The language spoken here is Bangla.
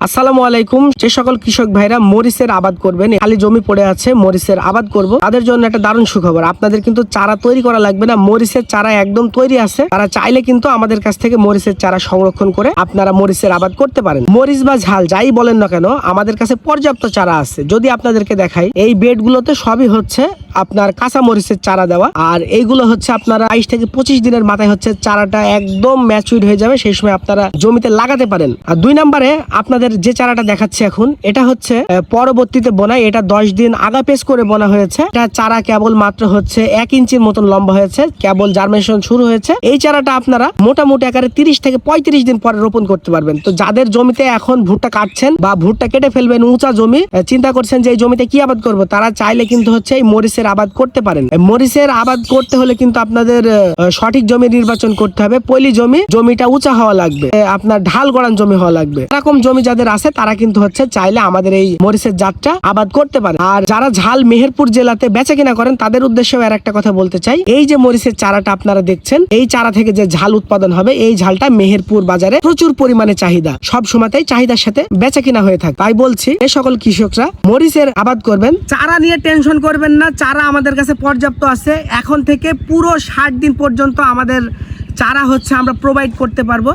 আসসালামু আলাইকুম। যে সকল কৃষক ভাইরা মরিচের আবাদ করবেন, খালি জমি পড়ে আছে মরিচের আবাদ করব, তাদের জন্য একটা দারুণ সুখবর। আপনাদের কিন্তু চারা তৈরি করা লাগবে না, মরিচের চারা একদম তৈরি আছে। তারা চাইলে কিন্তু আমাদের কাছ থেকে মরিচের চারা সংরক্ষণ করে আপনারা মরিচের আবাদ করতে পারেন। মরিচ বা ঝাল যাই বলেন না কেন, আমাদের কাছে পর্যাপ্ত চারা আছে। যদি আপনাদেরকে দেখাই, এই বেডগুলোতে সবই হচ্ছে আপনার কাঁচা মরিচের চারা দেওয়া, আর এইগুলো হচ্ছে আপনারা 22 থেকে 25 দিনের মাথায় হচ্ছে চারাটা একদম ম্যাচুইড হয়ে যাবে, সেই সময় আপনারা জমিতে লাগাতে পারেন। আর 2 নম্বরে আপনাদের যে চারাটা দেখাচ্ছে এখন, এটা হচ্ছে পরবর্তীতে বোনা, এটা 10 দিন আগা পেস করে বোনা হয়েছে। এটা চারা কেবল মাত্র হচ্ছে 1 ইঞ্চির মতন লম্বা হয়েছে, কেবল জার্মিনেশন শুরু হয়েছে। এই চারাটা আপনারা মোটামুটি আকারে 30 থেকে 35 দিন পরে রোপণ করতে পারবেন। তো যাদের জমিতে এখন ভুট্টা কাটছেন বা ভুট্টা কেটে ফেলবেন, উঁচা জমি, চিন্তা করছেন যে এই জমিতে কি আবাদ করব, তারা চাইলে কিন্তু হচ্ছে এই মরিচের আবাদ করতে পারেন। মরিচের আবাদ করতে হলে কিন্তু আপনাদের সঠিক জমি নির্বাচন করতে হবে। পলি জমিটা উঁচা হওয়া লাগবে, আপনার ঢাল গড়ান জমি হওয়া লাগবে। এরকম জমি যাদের আছে তারা কিন্তু হচ্ছে চাইলে আমাদের এই মরিচের জাতটা আবাদ করতে পারে। আর যারা ঝাল মেহেরপুর জেলাতে বেচা কিনা করেন, তাদের উদ্দেশ্যে আর একটা কথা বলতে চাই। এই যে মরিচের চারাটা আপনারা দেখছেন, এই চারা থেকে যে ঝাল উৎপাদন হবে, এই ঝালটা মেহেরপুর বাজারে প্রচুর পরিমাণে চাহিদা, সব সময়তেই চাহিদার সাথে বেচা কিনা হয়ে থাকে। তাই বলছি এই সকল কৃষকরা মরিচের আবাদ করবেন, চারা নিয়ে টেনশন করবেন না। চারা আমাদের কাছে পর্যাপ্ত আছে। এখন থেকে পুরো 60 দিন পর্যন্ত আমাদের চারা হচ্ছে আমরা প্রোভাইড করতে পারবো।